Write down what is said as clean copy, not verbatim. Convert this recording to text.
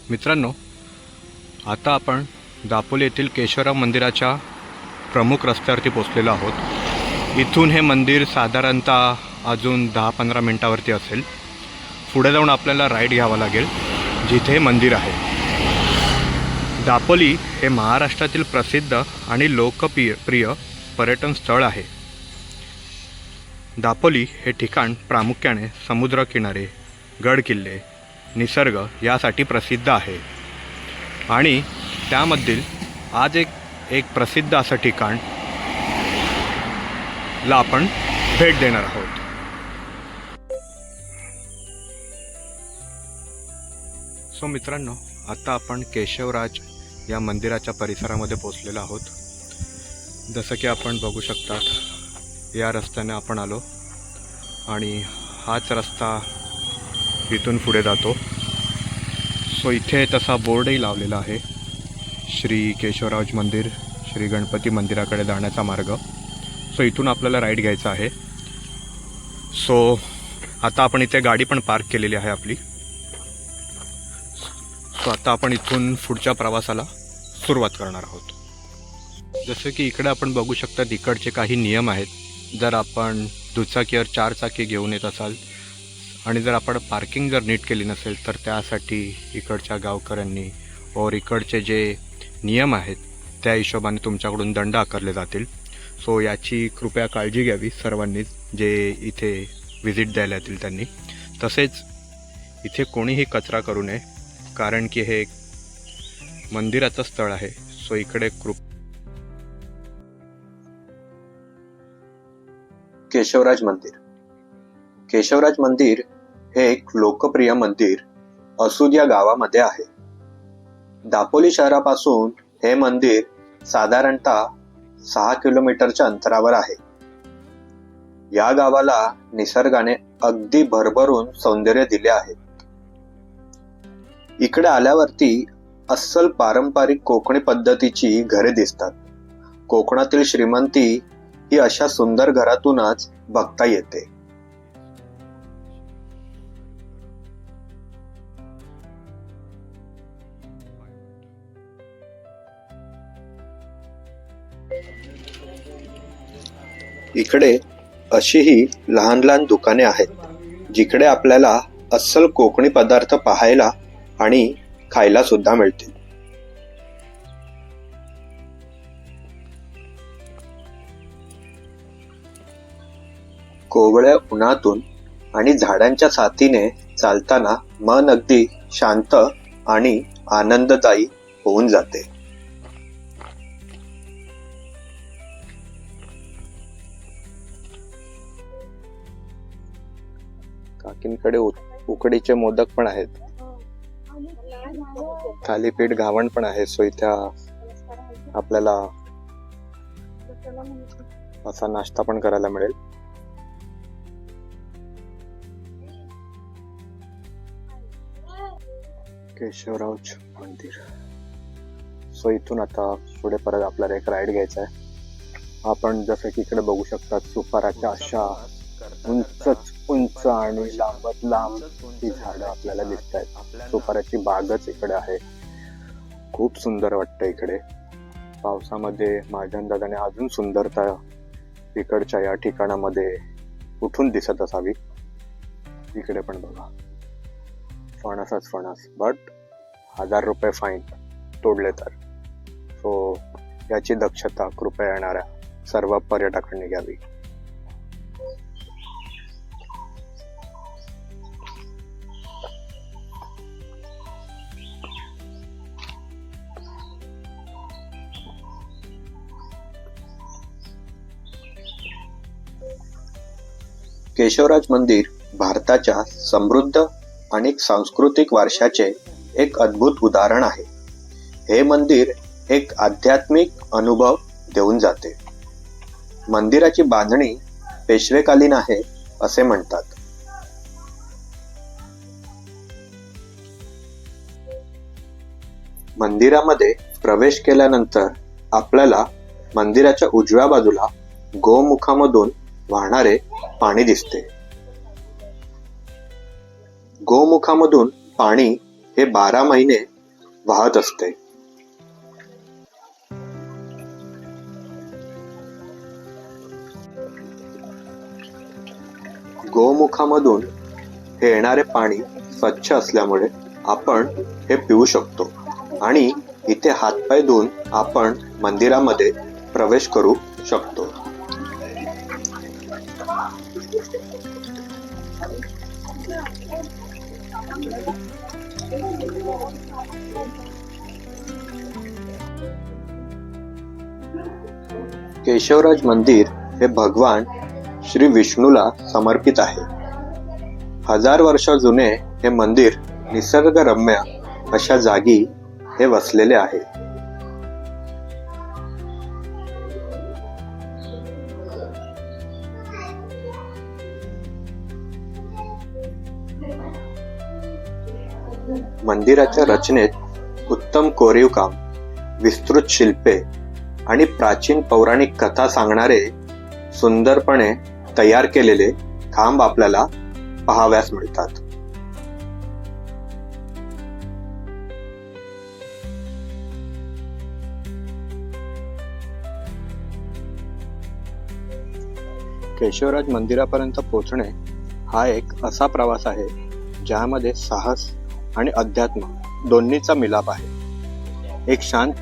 मित्रांनो, आता आपण दापोली येथील केशवराव मंदिराच्या प्रमुख रस्त्यावरती पोहोचलेलो आहोत। इथून हे मंदिर साधारणतः अजून 10-15 मिनिटावरती असेल। पुढे जाऊन आपल्याला राईड घ्यावा लागेल जिथे हे मंदिर आहे। दापोली हे महाराष्ट्रातील प्रसिद्ध आणि लोकप्रिय पर्यटन स्थळ आहे। दापोली हे ठिकाण प्रामुख्याने समुद्रकिनारे, गड किल्ले, निसर्ग यासाठी प्रसिद्ध आहे। आणि त्यामधील आज एक प्रसिद्ध असं ठिकाण ला आपण भेट देणार आहोत। सो मित्रांनो, आता आपण केशवराज या मंदिराच्या परिसरामध्ये पोहोचलेलो आहोत। जसं की आपण बघू शकता, या रस्त्याने आपण आलो आणि हाच रस्ता इथून पुढे जातो। सो इथे तसा बोर्डही लावलेला आहे, श्री केशवराज मंदिर, श्री गणपती मंदिराकडे जाण्याचा मार्ग। सो इथून आपल्याला राईड घ्यायचा आहे। सो आता आपण इथे गाडी पण पार्क केलेली आहे आपली। सो आता आपण इथून पुढच्या प्रवासाला सुरुवात करणार आहोत। जसं की इकडे आपण बघू शकता, इकडचे काही नियम आहेत। जर आपण दुचाकीवर 4 चाकी घेऊन येत असाल आणि जर आपण पार्किंग जर नीट केली नसेल तर त्यासाठी इकडच्या गावकऱ्यांनी और इकडचे जे नियम आहेत त्या हिशोबाने तुमच्याकडून दंड आकारले जातील। सो याची कृपया काळजी घ्यावी सर्वांनीच, जे इथे व्हिजिट द्यायला येतील त्यांनी। तसेच इथे कोणीही कचरा करू नये, कारण की हे एक मंदिराचं स्थळ आहे। सो इकडे केशवराज मंदिर। केशवराज मंदिर हे एक लोकप्रिय मंदिर असूद या गावामध्ये आहे। दापोली शहरापासून हे मंदिर साधारणतः 6 किलोमीटरच्या अंतरावर आहे। या गावाला निसर्गाने अगदी भरभरून सौंदर्य दिले आहे। इकडे आल्यावरती अस्सल पारंपरिक कोकणी पद्धतीची घरे दिसतात। कोकणातील श्रीमंती ही अशा सुंदर घरातूनच बघता येते। इकडे अशीही लहान लहान दुकाने आहेत, जिकडे आपल्याला अस्सल कोकणी पदार्थ पाहायला आणि खायला सुद्धा मिळतील। कोवळ्या उन्हातून आणि झाडांच्या साथीने चालताना मन अगदी शांत आणि आनंददायी होऊन जाते। काकींकडे उकडीचे मोदक पण आहेत, थालीपीठ घावण पण आहे। सो इथे आपल्याला असा नाश्ता पण करायला मिळेल। केशवराज मंदिर। सो इथून आता पुढे परत आपल्याला एक राईड घ्यायचा आहे। आपण जसं की इकडे बघू शकता, सुपाराच्या अशा उंच आणि लांबत लांब ही झाडं आपल्याला दिसत आहेत। सुपाराची बागच इकडे आहे। खूप सुंदर वाटतं इकडे। पावसामध्ये महाजन दादाने अजून सुंदरता इकडच्या या ठिकाणामध्ये उठून दिसत असावी। इकडे पण बघा, फणसच फणस, बट 1000 रुपये फाईन तोडले तर। सो याची दक्षता कृपया येणाऱ्या सर्व पर्यटकांनी घ्यावी। केशवराज मंदिर भारताच्या समृद्ध आणि सांस्कृतिक वारशाचे एक अद्भुत उदाहरण आहे। हे मंदिर एक आध्यात्मिक अनुभव देऊन जाते। मंदिराची बांधणी पेशवेकालीन आहे असे म्हणतात। मंदिरामध्ये प्रवेश केल्यानंतर आपल्याला मंदिराच्या उजव्या बाजूला गोमुखामधून वाहणारे पाणी दिसते. गोमुखामधून पाणी हे 12 महिने वाहत असते. गोमुखामधून हे येणारे पाणी स्वच्छ असल्यामुळे आपण हे पिऊ शकतो आणि इथे हातपाय धुवून आपण मंदिरामध्ये प्रवेश करू शकतो. केशवराज मंदिर हे भगवान श्री विष्णूला समर्पित आहे. 1000 वर्ष जुने हे मंदिर निसर्गरम्य अशा जागी हे वसलेले आहे. मंदिराच्या रचनेत उत्तम कोरीव काम, विस्तृत शिल्पे आणि प्राचीन पौराणिक कथा सांगणारे सुंदरपणे तयार केलेले खांब आपल्याला पाहाव्यास मिळतात. केशवराज मंदिरापर्यंत पोहोचणे हा एक असा प्रवास आहे ज्यामध्ये साहस आणि अध्यात्म दोन्हीचा मिलाप आहे. एक शांत